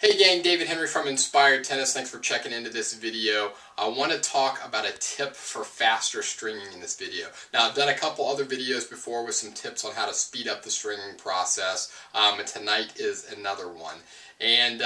Hey gang, David Henry from Inspired Tennis. Thanks for checking into this video. I want to talk about a tip for faster stringing in this video. Now, I've done a couple other videos before with some tips on how to speed up the stringing process, and tonight is another one. And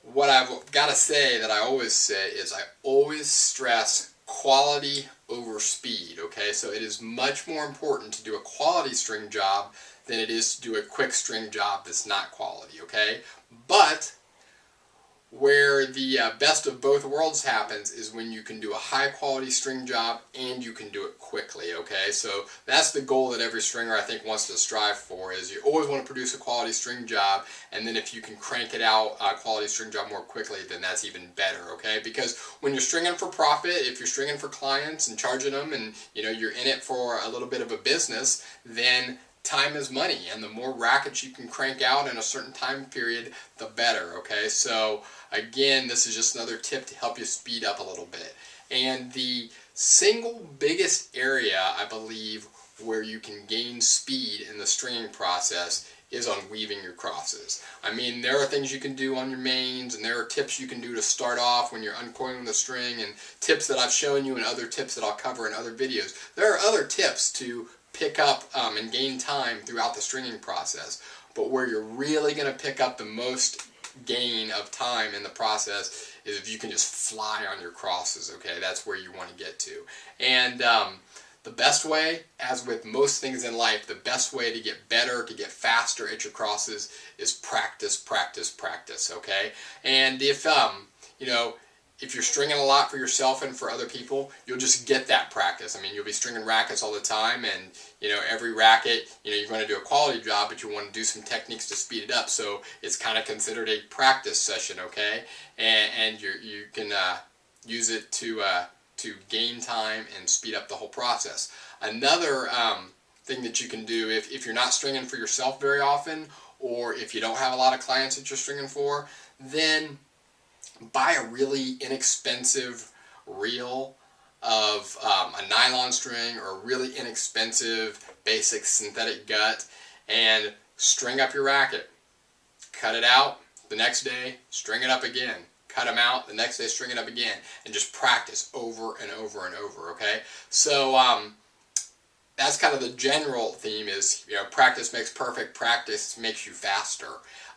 what I've got to say that I always say is I always stress quality over speed, okay? So it is much more important to do a quality string job than it is to do a quick string job that's not quality, okay? But where the best of both worlds happens is when you can do a high quality string job and you can do it quickly, okay? So that's the goal that every stringer I think wants to strive for, is you always want to produce a quality string job, and then if you can crank it out, a quality string job more quickly, then that's even better, okay? Because when you're stringing for profit, if you're stringing for clients and charging them and you're in it for a little bit of a business, then time is money, and the more rackets you can crank out in a certain time period, the better, okay? So again, this is just another tip to help you speed up a little bit. And the single biggest area, I believe, where you can gain speed in the stringing process is on weaving your crosses. I mean, there are things you can do on your mains, and there are tips you can do to start off when you're uncoiling the string, and tips that I've shown you and other tips that I'll cover in other videos. There are other tips to pick up and gain time throughout the stringing process. But where you're really going to pick up the most gain of time in the process is if you can just fly on your crosses, okay? That's where you want to get to. And the best way, as with most things in life, the best way to get better, to get faster at your crosses is practice, practice, practice, okay? And if you're stringing a lot for yourself and for other people, you'll just get that practice. I mean, you'll be stringing rackets all the time, and every racket, you're going to do a quality job, but you want to do some techniques to speed it up. So it's kind of considered a practice session, okay? And you can use it to gain time and speed up the whole process. Another thing that you can do if you're not stringing for yourself very often, or if you don't have a lot of clients that you're stringing for, then buy a really inexpensive reel of a nylon string or a really inexpensive basic synthetic gut and string up your racket. Cut it out the next day, string it up again. Cut them out the next day, string it up again, and just practice over and over and over, okay? So that's kind of the general theme is, practice makes perfect, practice makes you faster.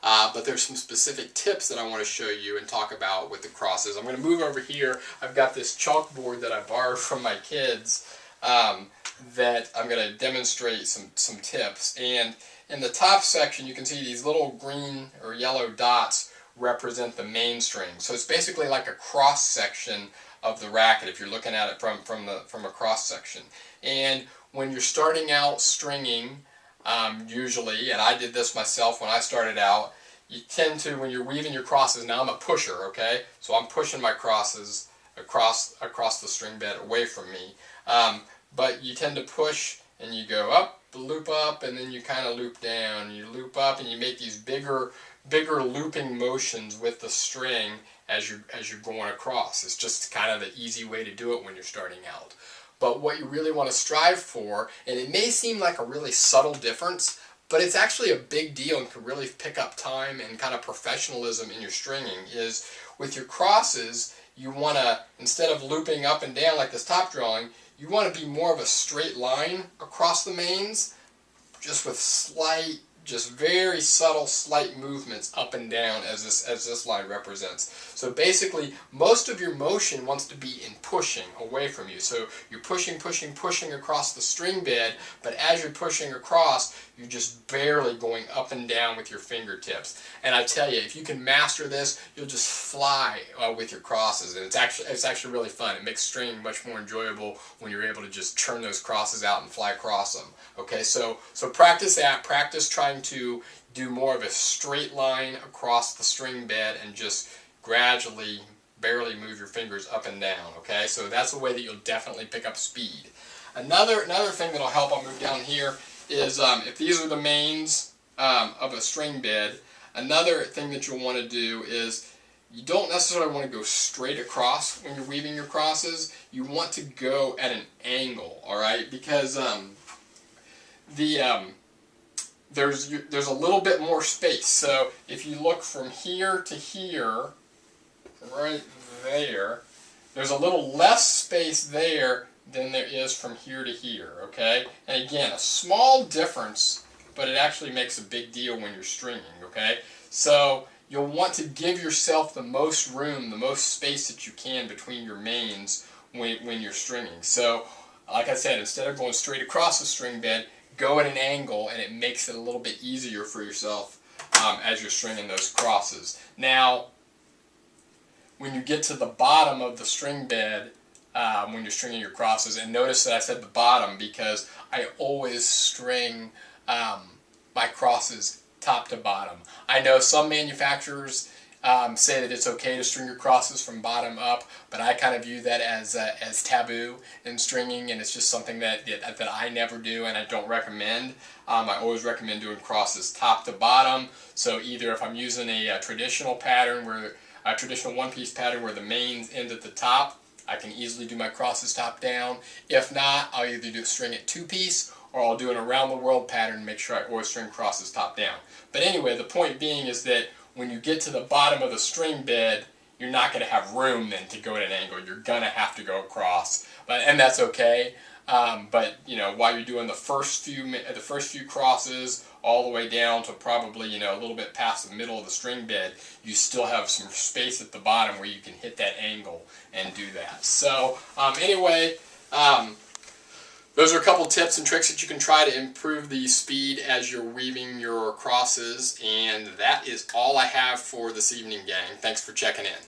But there's some specific tips that I want to show you and talk about with the crosses. I'm going to move over here. I've got this chalkboard that I borrowed from my kids that I'm going to demonstrate some tips. And in the top section, you can see these little green or yellow dots represent the main string. So it's basically like a cross section of the racket if you're looking at it from a cross section. And when you're starting out stringing, usually, and I did this myself when I started out, you tend to, when you're weaving your crosses, now I'm a pusher, okay? So I'm pushing my crosses across the string bed away from me. But you tend to push and you go up, loop up, and then you kind of loop down. You loop up and you make these bigger looping motions with the string as you're going across. It's just kind of the easy way to do it when you're starting out. But what you really want to strive for, and it may seem like a really subtle difference, but it's actually a big deal and can really pick up time and kind of professionalism in your stringing, is with your crosses, you want to, instead of looping up and down like this top drawing, you want to be more of a straight line across the mains, just with just very subtle, slight movements up and down as this line represents. So basically, most of your motion wants to be in pushing away from you. So you're pushing, pushing, pushing across the string bed, but as you're pushing across, you're just barely going up and down with your fingertips. And I tell you, if you can master this, you'll just fly with your crosses, and it's actually really fun. It makes stringing much more enjoyable when you're able to just churn those crosses out and fly across them. Okay, so practice that. Practice trying to do more of a straight line across the string bed and just gradually, barely move your fingers up and down. Okay, so that's a way that you'll definitely pick up speed. Another thing that'll help, I'll move down here, is if these are the mains of a string bed, another thing that you'll want to do is you don't necessarily want to go straight across when you're weaving your crosses. You want to go at an angle, all right? Because there's a little bit more space. So if you look from here to here, right there, there's a little less space there than there is from here to here, okay? And again, a small difference, but it actually makes a big deal when you're stringing, okay? So you'll want to give yourself the most room, the most space that you can between your mains when you're stringing. So, like I said, instead of going straight across the string bed, go at an angle, and it makes it a little bit easier for yourself as you're stringing those crosses. Now, when you get to the bottom of the string bed, when you're stringing your crosses, and notice that I said the bottom because I always string my crosses top to bottom. I know some manufacturers say that it's okay to string your crosses from bottom up, but I kind of view that as taboo in stringing, and it's just something that I never do and I don't recommend. I always recommend doing crosses top to bottom. So either if I'm using a traditional pattern where a traditional one-piece pattern where the mains end at the top, I can easily do my crosses top down. If not, I'll either string it two-piece, or I'll do an around the world pattern and make sure I always string crosses top down. But anyway, the point being is that when you get to the bottom of the string bed, you're not going to have room then to go at an angle. You're going to have to go across, and that's okay. But you know, while you're doing the first few crosses all the way down to probably a little bit past the middle of the string bed, you still have some space at the bottom where you can hit that angle and do that. So anyway, those are a couple tips and tricks that you can try to improve the speed as you're weaving your crosses, and that is all I have for this evening, gang. Thanks for checking in.